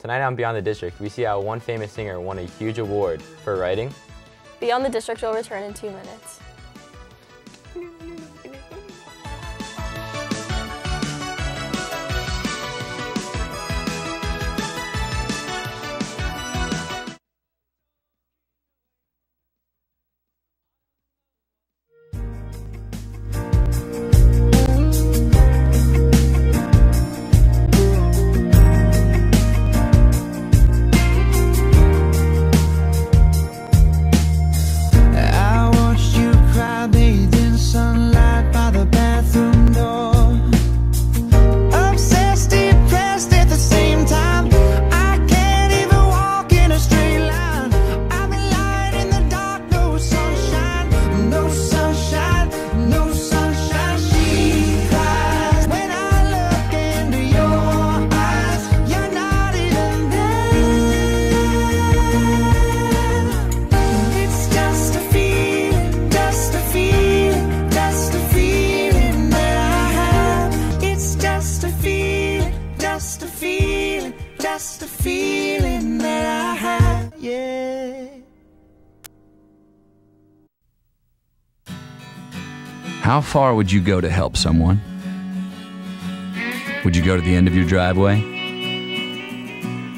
Tonight on Beyond the District, we see how one famous singer won a huge award for writing. Beyond the District will return in 2 minutes. Just a feeling that I have, yeah. How far would you go to help someone? Would you go to the end of your driveway?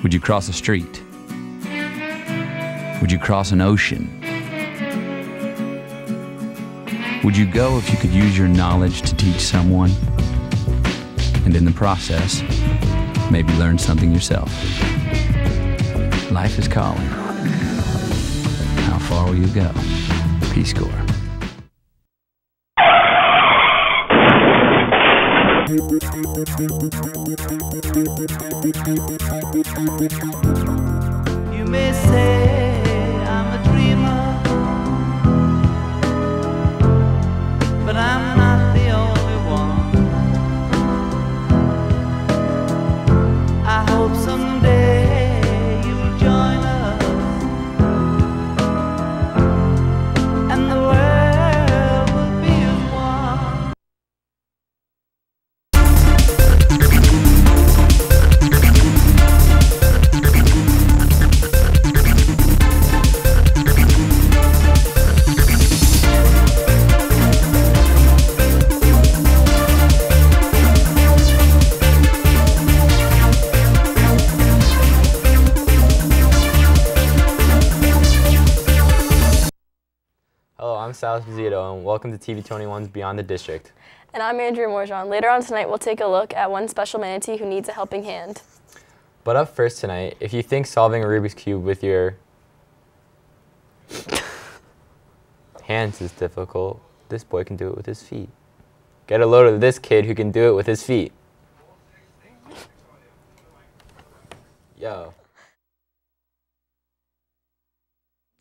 Would you cross a street? Would you cross an ocean? Would you go if you could use your knowledge to teach someone? And in the process, maybe learn something yourself. Life is calling. How far will you go? Peace Corps. You may say I'm a dreamer, but I'm not the only one. I hope someday you'll join us, and the world will be as one. Hello, I'm Sal Esposito, and welcome to TV21's Beyond the District. And I'm Andrea Morjan. Later on tonight, we'll take a look at one special manatee who needs a helping hand. But up first tonight, if you think solving a Rubik's Cube with your hands is difficult, this boy can do it with his feet. Get a load of this kid who can do it with his feet. Yo.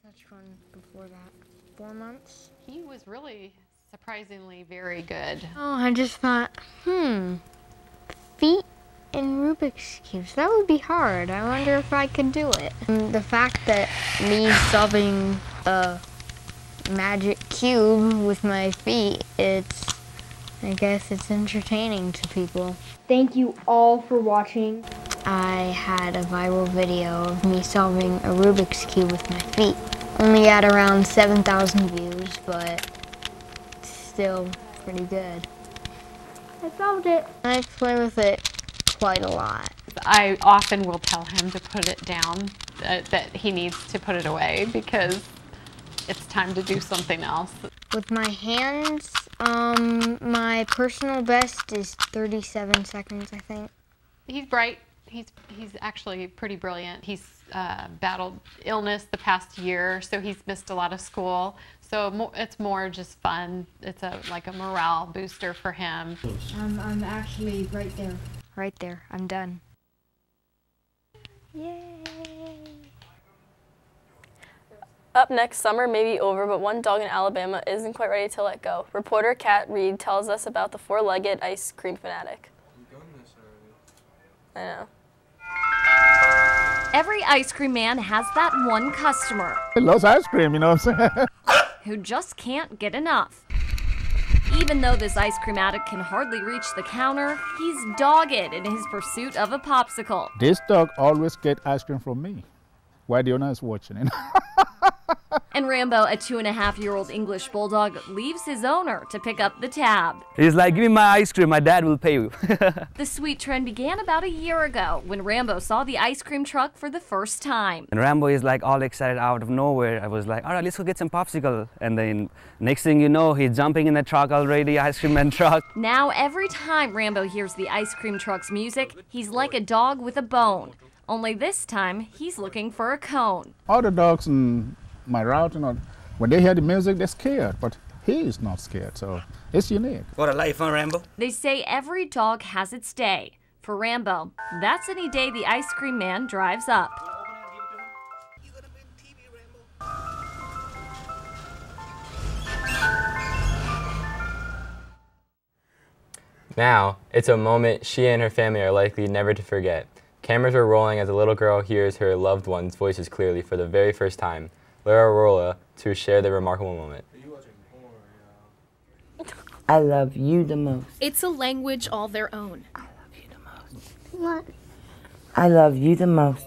Touch one before that. 4 months. He was really surprisingly very good. Oh, I just thought, feet in Rubik's Cubes, that would be hard. I wonder if I could do it. And the fact that me solving a magic cube with my feet, I guess it's entertaining to people. Thank you all for watching. I had a viral video of me solving a Rubik's Cube with my feet. Only at around 7,000 views, but still pretty good. I solved it. I play with it quite a lot. I often will tell him to put it down, that he needs to put it away because it's time to do something else. With my hands, my personal best is 37 seconds, I think. He's bright. He's actually pretty brilliant. He's battled illness the past year, so he's missed a lot of school. So it's more just fun. It's like a morale booster for him. I'm actually right there. Right there, I'm done. Yay! Up next, summer may be over, but one dog in Alabama isn't quite ready to let go. Reporter Kat Reed tells us about the four-legged ice cream fanatic. I know. Every ice cream man has that one customer. He loves ice cream, you know what I'm saying? Who just can't get enough. Even though this ice cream addict can hardly reach the counter, he's dogged in his pursuit of a popsicle. This dog always get ice cream from me. Why the owner is watching it? And Rambo, a 2.5-year-old English bulldog, leaves his owner to pick up the tab. He's like, give me my ice cream, my dad will pay you. The sweet trend began about a year ago when Rambo saw the ice cream truck for the first time. And Rambo is like all excited out of nowhere. I was like, all right, let's go get some popsicle. And then next thing you know, he's jumping in the truck already, ice cream man truck. Now every time Rambo hears the ice cream truck's music, he's like a dog with a bone. Only this time, he's looking for a cone. All the dogs in my route, when they hear the music, they're scared, but he is not scared, so it's unique. What a life, huh, Rambo? They say every dog has its day. For Rambo, that's any day the ice cream man drives up. Now, it's a moment she and her family are likely never to forget. Cameras are rolling as a little girl hears her loved one's voices clearly for the very first time. Lara Rolla to share the remarkable moment. I love you the most. It's a language all their own. I love you the most. What? I love you the most.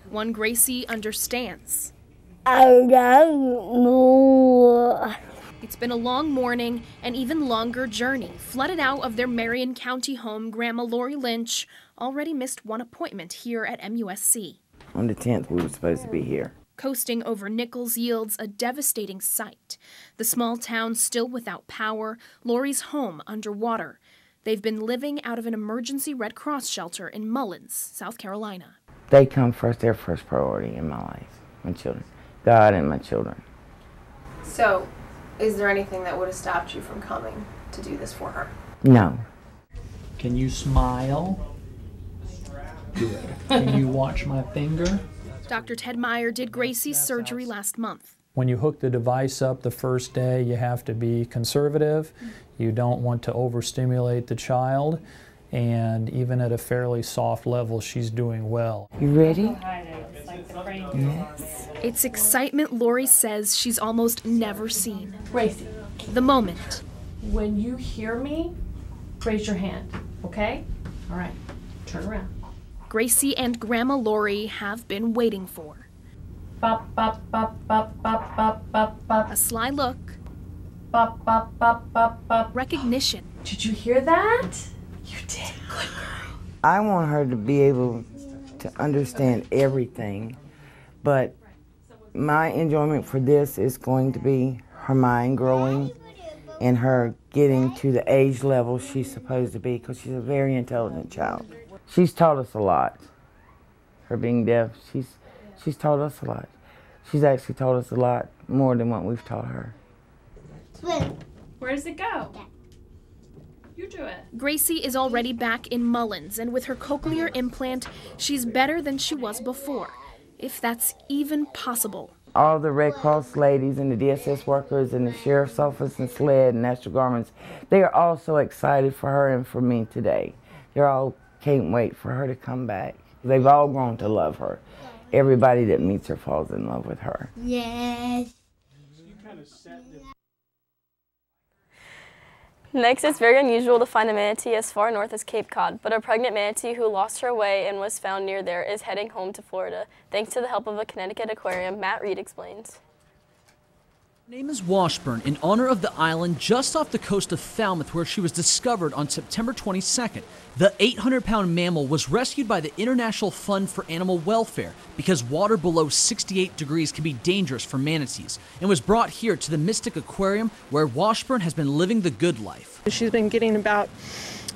One Gracie understands. I love you. It's been a long morning, and even longer journey. Flooded out of their Marion County home, Grandma Lori Lynch already missed one appointment here at MUSC. On the 10th, we were supposed to be here. Coasting over Nichols yields a devastating sight. The small town still without power, Lori's home underwater. They've been living out of an emergency Red Cross shelter in Mullins, South Carolina. They come first, their first priority in my life, my children. God and my children. So, is there anything that would have stopped you from coming to do this for her? No. Can you smile? Good. Can you watch my finger? Dr. Ted Meyer did Gracie's surgery last month. When you hook the device up the first day, you have to be conservative. You don't want to overstimulate the child. And even at a fairly soft level, she's doing well. You ready? Yes. It's excitement Lori says she's almost never seen. Gracie. The moment. When you hear me, raise your hand, okay? All right, turn around. Gracie and Grandma Lori have been waiting for. Bop, bop, bop, bop, bop, bop, bop, bop. A sly look. Bop, bop, bop, bop, bop. Recognition. Did you hear that? You did. Good girl. I want her to be able to understand everything, but my enjoyment for this is going to be her mind growing and her getting to the age level she's supposed to be, because she's a very intelligent child. She's taught us a lot. Her being deaf, she's taught us a lot. She's actually taught us a lot more than what we've taught her. Where does it go? You do it. Gracie is already back in Mullins, and with her cochlear implant, she's better than she was before, if that's even possible. All the Red Cross ladies and the DSS workers and the Sheriff's Office and SLED and National Guardsmen, they are all so excited for her and for me today. They're all can't wait for her to come back. They've all grown to love her. Everybody that meets her falls in love with her. Yes. Next, it's very unusual to find a manatee as far north as Cape Cod, but a pregnant manatee who lost her way and was found near there is heading home to Florida. Thanks to the help of a Connecticut aquarium, Matt Reed explains. Her name is Washburn, in honor of the island just off the coast of Falmouth, where she was discovered on September 22nd. The 800-pound mammal was rescued by the International Fund for Animal Welfare because water below 68 degrees can be dangerous for manatees, and was brought here to the Mystic Aquarium, where Washburn has been living the good life. She's been getting about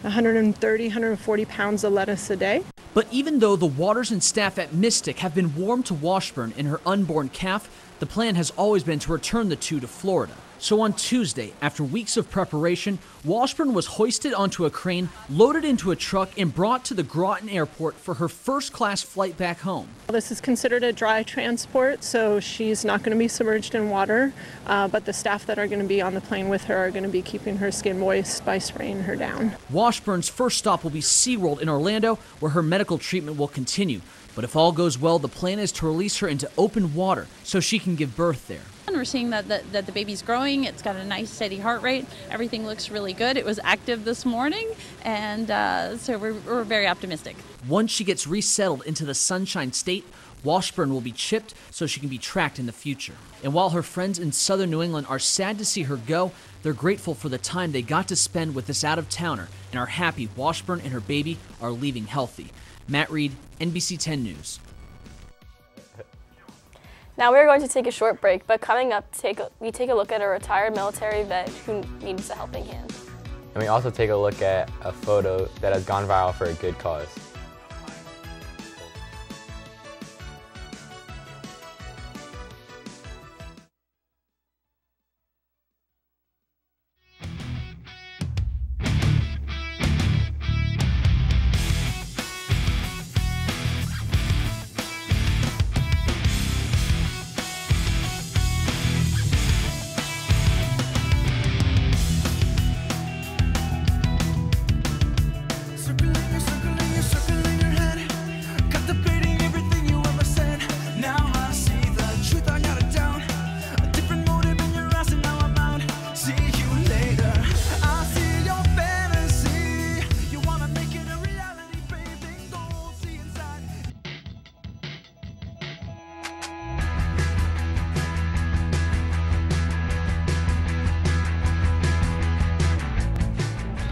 130, 140 pounds of lettuce a day. But even though the waters and staff at Mystic have been warm to Washburn and her unborn calf, the plan has always been to return the two to Florida. So on Tuesday, after weeks of preparation, Washburn was hoisted onto a crane, loaded into a truck, and brought to the Groton Airport for her first-class flight back home. This is considered a dry transport, so she's not going to be submerged in water, but the staff that are going to be on the plane with her are going to be keeping her skin moist by spraying her down. Washburn's first stop will be SeaWorld in Orlando, where her medical treatment will continue. But if all goes well, the plan is to release her into open water so she can give birth there. And we're seeing that the baby's growing. It's got a nice steady heart rate. Everything looks really good. It was active this morning, and so we're very optimistic. Once she gets resettled into the Sunshine State, Washburn will be chipped so she can be tracked in the future. And while her friends in southern New England are sad to see her go, they're grateful for the time they got to spend with this out-of-towner and are happy Washburn and her baby are leaving healthy. Matt Reed, NBC 10 News. Now we're going to take a short break, but coming up, we take a look at a retired military vet who needs a helping hand. And we also take a look at a photo that has gone viral for a good cause.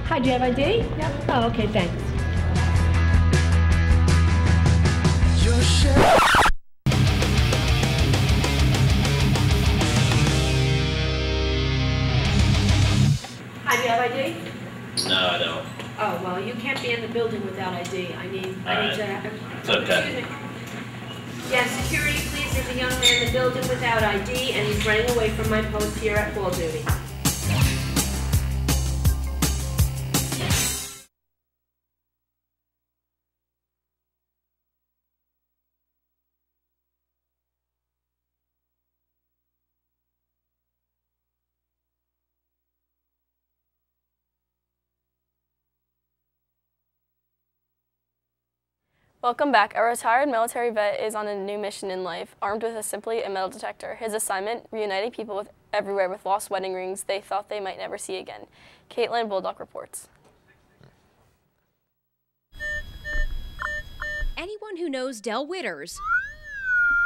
Hi, do you have ID? Yep. Oh, okay, thanks. Hi, do you have ID? No, I don't. Oh, well, you can't be in the building without ID. I need to have... It's okay. Excuse me. Yes, security, please. There's a young man in the building without ID, and he's running away from my post here at ball duty. Welcome back. A retired military vet is on a new mission in life, armed with simply a metal detector. His assignment, reuniting people everywhere with lost wedding rings they thought they might never see again. Caitlin Bulldog reports. Anyone who knows Del Witters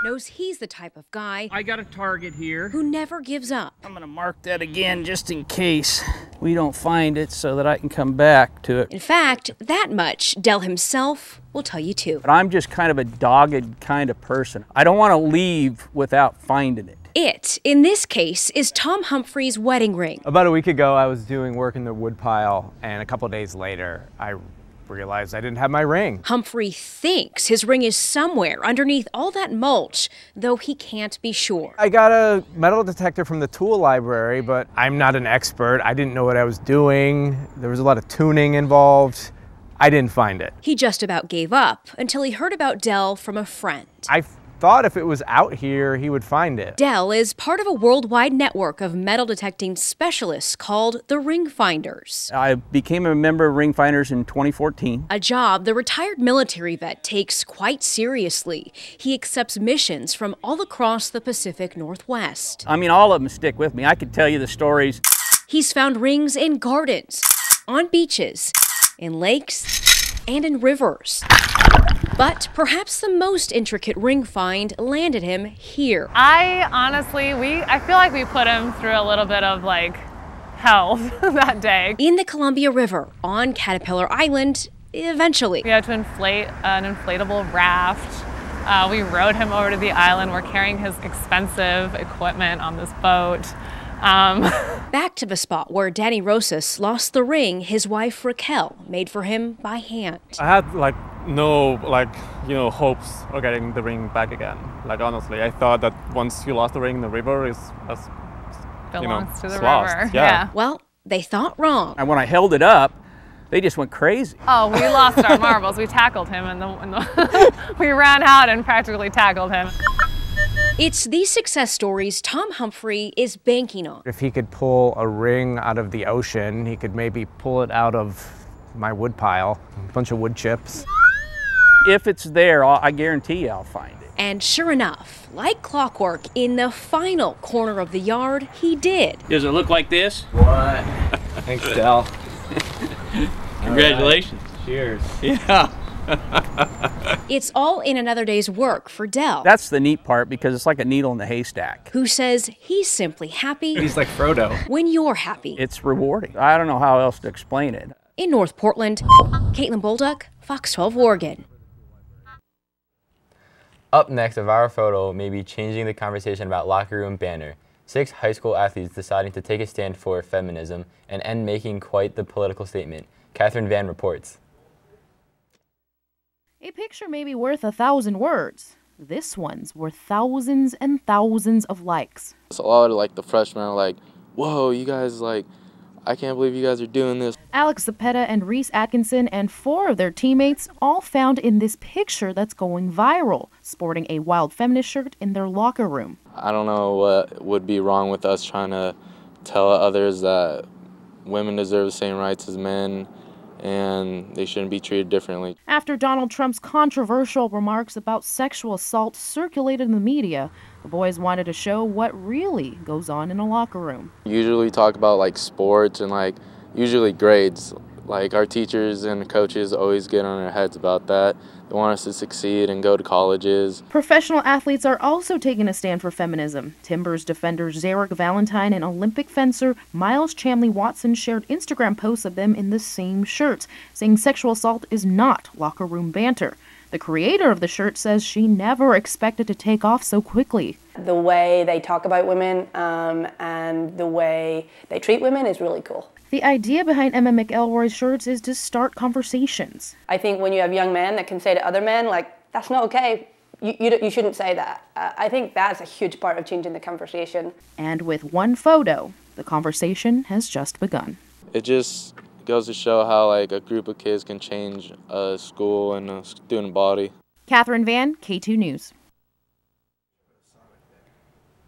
knows he's the type of guy I got a target here who never gives up. I'm gonna mark that again just in case we don't find it so that I can come back to it. In fact, that much Del himself will tell you too. But I'm just kind of a dogged kind of person. I don't want to leave without finding it. It, in this case, is Tom Humphrey's wedding ring. About a week ago, I was doing work in the woodpile, and a couple days later, I realized I didn't have my ring. Humphrey thinks his ring is somewhere underneath all that mulch, though he can't be sure. I got a metal detector from the tool library, but I'm not an expert. I didn't know what I was doing. There was a lot of tuning involved. I didn't find it. He just about gave up until he heard about Del from a friend. I thought if it was out here, he would find it. Del is part of a worldwide network of metal detecting specialists called the Ring Finders. I became a member of Ring Finders in 2014. A job the retired military vet takes quite seriously. He accepts missions from all across the Pacific Northwest. I mean, all of them stick with me. I could tell you the stories. He's found rings in gardens, on beaches, in lakes, and in rivers. But perhaps the most intricate ring find landed him here. I feel like we put him through a little bit of hell that day. In the Columbia River on Caterpillar Island, eventually. We had to inflate an inflatable raft. We rowed him over to the island. We're carrying his expensive equipment on this boat. Back to the spot where Danny Rosas lost the ring his wife Raquel made for him by hand. I had no hopes of getting the ring back again. Honestly, I thought that once you lost the ring, the river belongs to the lost. river. Yeah. Well, they thought wrong. And when I held it up, they just went crazy. Oh, we lost our marbles. We tackled him and we ran out and practically tackled him. It's these success stories Tom Humphrey is banking on. If he could pull a ring out of the ocean, he could maybe pull it out of my woodpile, a bunch of wood chips. If it's there, I guarantee you I'll find it. And sure enough, like clockwork, in the final corner of the yard, he did. Does it look like this? What? Thanks, Del. Congratulations. Right. Cheers. Yeah. It's all in another day's work for Del. That's the neat part, because it's like a needle in the haystack. Who says he's simply happy. He's like Frodo. When you're happy. It's rewarding. I don't know how else to explain it. In North Portland, Caitlin Bolduc, Fox 12 Oregon. Up next, a viral photo may be changing the conversation about locker room banter. 6 high school athletes deciding to take a stand for feminism and end making quite the political statement. Catherine Van reports. A picture may be worth 1,000 words. This one's worth thousands and thousands of likes. So a lot of like the freshmen are like, whoa, you guys like, I can't believe you guys are doing this. Alex Zapeta and Reese Atkinson and 4 of their teammates all found in this picture that's going viral, sporting a wild feminist shirt in their locker room. I don't know what would be wrong with us trying to tell others that women deserve the same rights as men and they shouldn't be treated differently. After Donald Trump's controversial remarks about sexual assault circulated in the media, the boys wanted to show what really goes on in a locker room. Usually we talk about like sports and like usually grades. Like our teachers and coaches always get on our heads about that. They want us to succeed and go to colleges. Professional athletes are also taking a stand for feminism. Timbers defender Zarek Valentine and Olympic fencer Miles Chamley-Watson shared Instagram posts of them in the same shirts, saying sexual assault is not locker room banter. The creator of the shirt says she never expected to take off so quickly. The way they talk about women and the way they treat women is really cool. The idea behind Emma McElroy's shirts is to start conversations. I think when you have young men that can say to other men, like, that's not okay, you shouldn't say that. I think that's a huge part of changing the conversation. And with one photo, the conversation has just begun. It just goes to show how like a group of kids can change a school and a student body. Catherine Van, K2 News.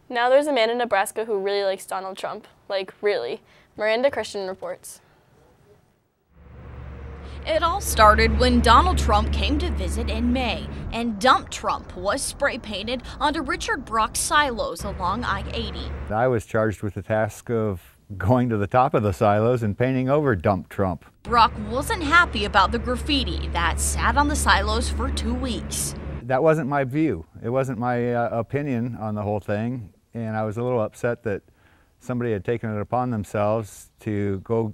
Now there's a man in Nebraska who really likes Donald Trump. Like, really. Miranda Christian reports. It all started when Donald Trump came to visit in May, and Dump Trump was spray painted onto Richard Brock's silos along I-80. I was charged with the task of going to the top of the silos and painting over Dump Trump. Brock wasn't happy about the graffiti that sat on the silos for 2 weeks. That wasn't my view. It wasn't my opinion on the whole thing, and I was a little upset that somebody had taken it upon themselves to go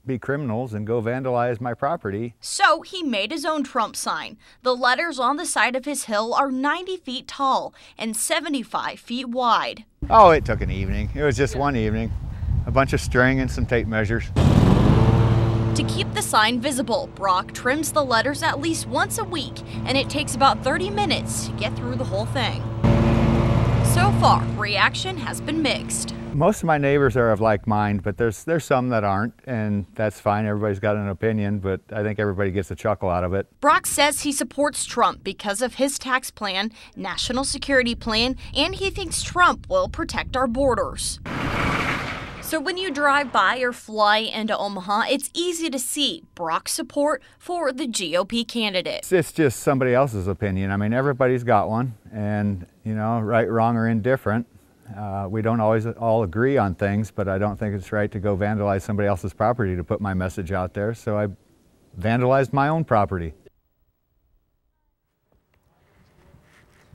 be criminals and go vandalize my property. So he made his own Trump sign. The letters on the side of his hill are 90 feet tall and 75 feet wide. Oh, it took an evening. It was just one evening. A bunch of string and some tape measures. To keep the sign visible, Brock trims the letters at least once a week, and it takes about 30 minutes to get through the whole thing. So far, reaction has been mixed. Most of my neighbors are of like mind, but there's some that aren't, and that's fine. Everybody's got an opinion, but I think everybody gets a chuckle out of it. Brock says he supports Trump because of his tax plan, national security plan, and he thinks Trump will protect our borders. So when you drive by or fly into Omaha, it's easy to see Brock's support for the GOP candidate. It's just somebody else's opinion. I mean, everybody's got one, and you know, right, wrong, or indifferent. We don't always all agree on things, but I don't think it's right to go vandalize somebody else's property to put my message out there, so I vandalized my own property.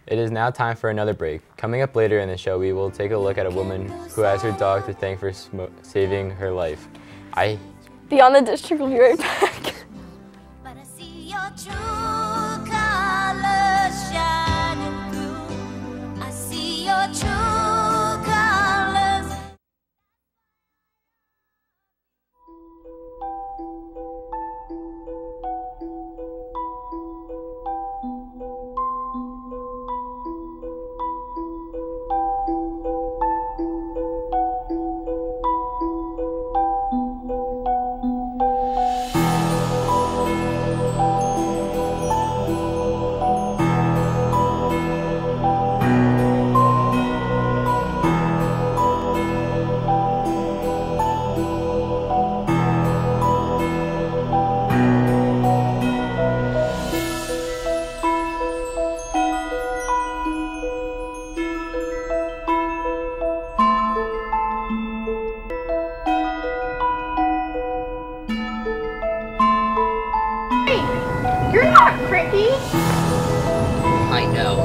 It is now time for another break. Coming up later in the show, we will take a look at a woman who has her dog to thank for saving her life. Beyond the District will be right back. But I see your true colors shining through. I see your true colors. that pretty? I know.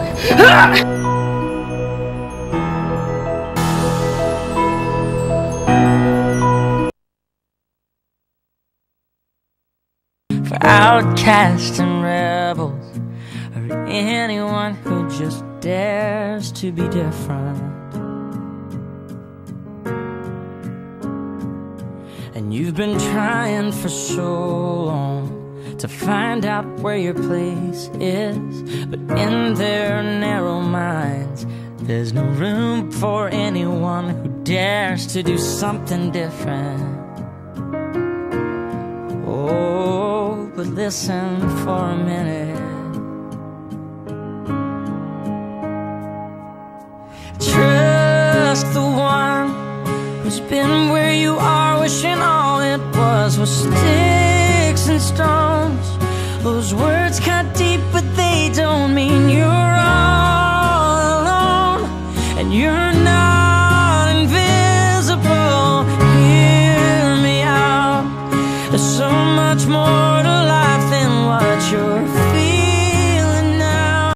For outcasts and rebels, or anyone who just dares to be different. And you've been trying for so long to find out where your place is, but in their narrow minds there's no room for anyone who dares to do something different. Oh, but listen for a minute. Trust the one who's been where you are, wishing all it was sticks and stones. Those words cut deep, but they don't mean you're all alone, and you're not invisible. Hear me out. There's so much more to life than what you're feeling now.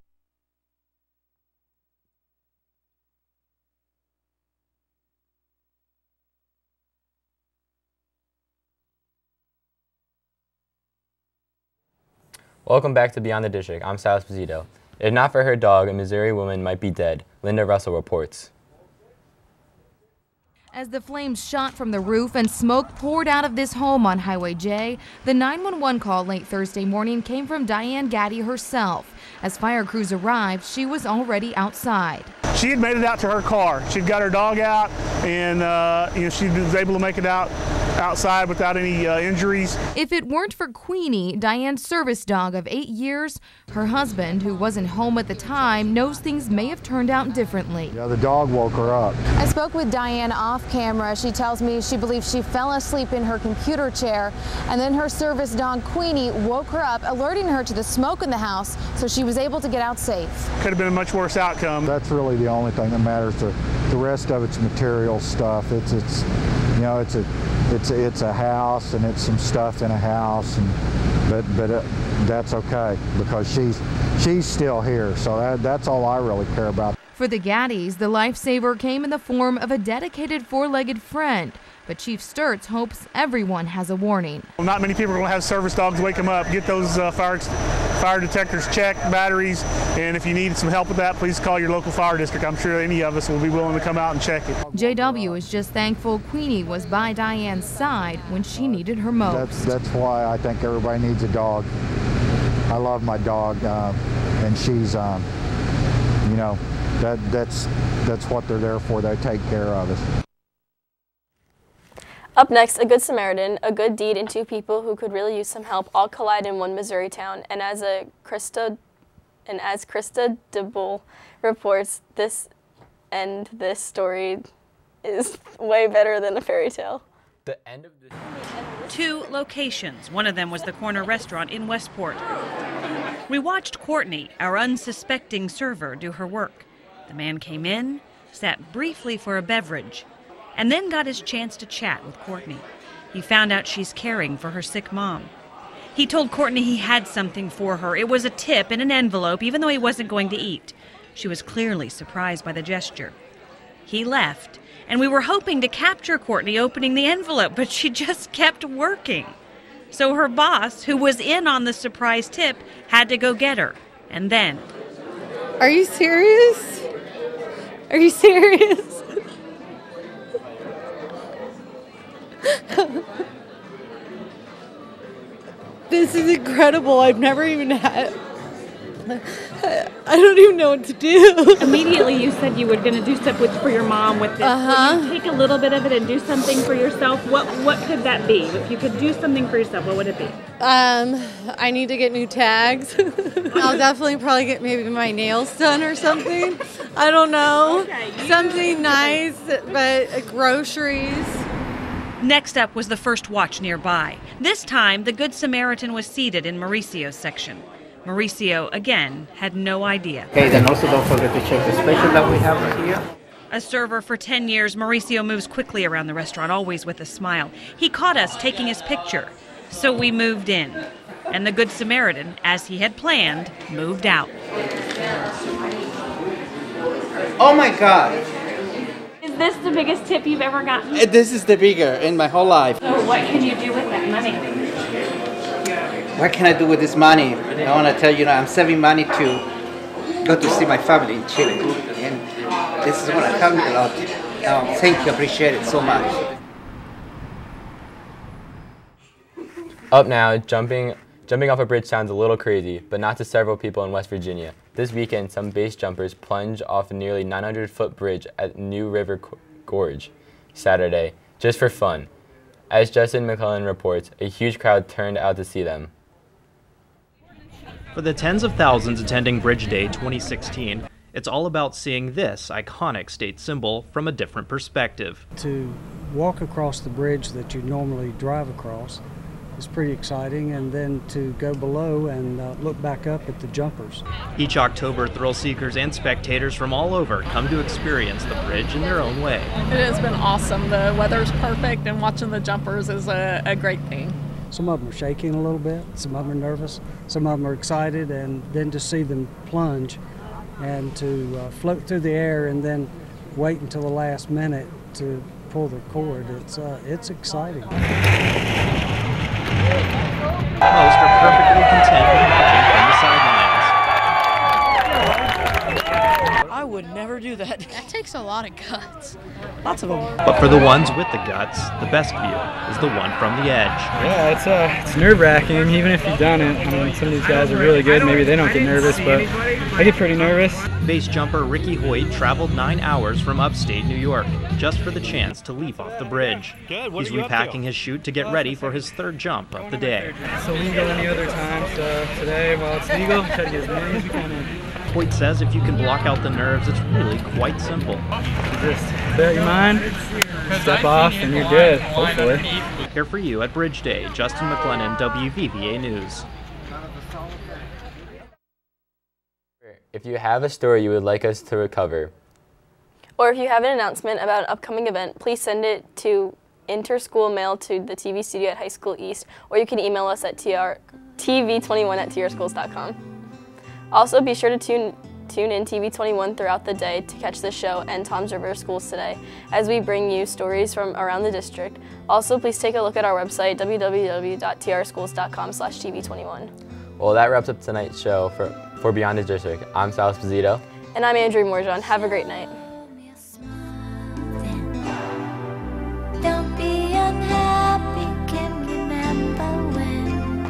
Welcome back to Beyond the District. I'm Sal Esposito. If not for her dog, a Missouri woman might be dead. Linda Russell reports. As the flames shot from the roof and smoke poured out of this home on Highway J, the 911 call late Thursday morning came from Diane Gaddy herself. As fire crews arrived, she was already outside. She had made it out to her car. She'd got her dog out, and she was able to make it outside without any injuries. If it weren't for Queenie, Diane's service dog of 8 years, her husband, who wasn't home at the time, knows things may have turned out differently. Yeah, the dog woke her up. I spoke with Diane off camera. She tells me she believes she fell asleep in her computer chair, and then her service dog Queenie woke her up, alerting her to the smoke in the house, so she was able to get out safe. Could have been a much worse outcome. That's really the only thing that matters. The rest of it's material stuff. It's a house, and it's some stuff in a house, but that's okay because she's still here. So that's all I really care about. For the Gaddys, the lifesaver came in the form of a dedicated four-legged friend. But Chief Sturts hopes everyone has a warning. Well, not many people are going to have service dogs wake them up. Get those fire detectors checked, batteries, and if you need some help with that, please call your local fire district. I'm sure any of us will be willing to come out and check it. JW is just thankful Queenie was by Diane's side when she needed her most. That's why I think everybody needs a dog. I love my dog, and she's, that's what they're there for. They take care of us. Up next, a Good Samaritan, a good deed, and two people who could really use some help all collide in one Missouri town. And as Krista DeBull reports, this story is way better than a fairy tale. The end of the 2 locations. One of them was the corner restaurant in Westport. We watched Courtney, our unsuspecting server, do her work. The man came in, sat briefly for a beverage, and then got his chance to chat with Courtney. He found out she's caring for her sick mom. He told Courtney he had something for her. It was a tip in an envelope, even though he wasn't going to eat. She was clearly surprised by the gesture. He left, and we were hoping to capture Courtney opening the envelope, but she just kept working. So her boss, who was in on the surprise tip, had to go get her. And then... Are you serious? Are you serious? This is incredible. I've never even had... I don't even know what to do. Immediately you said you were going to do stuff for your mom with this. Will you take a little bit of it and do something for yourself? What could that be? If you could do something for yourself, what would it be? I need to get new tags. I'll definitely probably get maybe my nails done or something. I don't know. Okay, something nice, but groceries. Next up was the first watch nearby. This time, the Good Samaritan was seated in Mauricio's section. Mauricio, again, had no idea. Okay, then also don't forget to check the special that we have right here. A server for 10 years, Mauricio moves quickly around the restaurant, always with a smile. He caught us taking his picture, so we moved in. And the Good Samaritan, as he had planned, moved out. Oh my God! Is this the biggest tip you've ever gotten? This is the bigger in my whole life. So what can you do with that money? What can I do with this money? I want to tell you, I'm saving money to go to see my family in Chile. And this is what I come a lot. Thank you, appreciate it so much. Up now, jumping off a bridge sounds a little crazy, but not to several people in West Virginia. This weekend, some base jumpers plunged off a nearly 900-foot bridge at New River Gorge Saturday, just for fun. As Justin McClellan reports, a huge crowd turned out to see them. For the tens of thousands attending Bridge Day 2016, it's all about seeing this iconic state symbol from a different perspective. To walk across the bridge that you normally drive across is pretty exciting, and then to go below and look back up at the jumpers. Each October, thrill seekers and spectators from all over come to experience the bridge in their own way. It has been awesome. The weather's perfect, and watching the jumpers is a great thing. Some of them are shaking a little bit, some of them are nervous, some of them are excited, and then to see them plunge and to float through the air and then wait until the last minute to pull the cord, it's exciting. Most are perfectly content with watching from the sidelines. I would never do that. That takes a lot of guts. Lots of them. But for the ones with the guts, the best view is the one from the edge. Yeah, it's nerve-wracking, even if you've done it. I mean, some of these guys are really good. Maybe they don't get nervous, but I get pretty nervous. Base jumper Ricky Hoyt traveled 9 hours from upstate New York just for the chance to leap off the bridge. He's repacking his chute to get ready for his third jump of the day. It's illegal any other time, so today, while it's legal, try to get as many as we can. Hoyt says if you can block out the nerves, it's really quite simple. Just clear out your mind, step off, and you're good, hopefully. Here for you at Bridge Day, Justin McLennan, WVVA News. If you have a story you would like us to recover, or if you have an announcement about an upcoming event, please send it to interschool mail to the TV studio at High School East, or you can email us at tv21@trschools.com. Also, be sure to tune in TV21 throughout the day to catch this show and Tom's River Schools Today as we bring you stories from around the district. Also, please take a look at our website, www.trschools.com/TV21. Well, that wraps up tonight's show for Beyond the District. I'm Sal Esposito. And I'm Andrew Morjon. Have a great night. Don't be unhappy, can remember when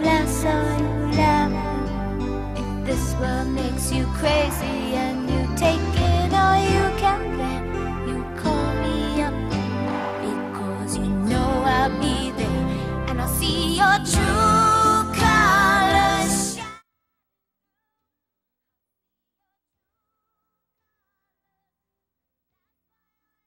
last saw you laugh. If this world makes you crazy and you take it all you can, then you call me up, because you know I'll be there and I'll see your truth.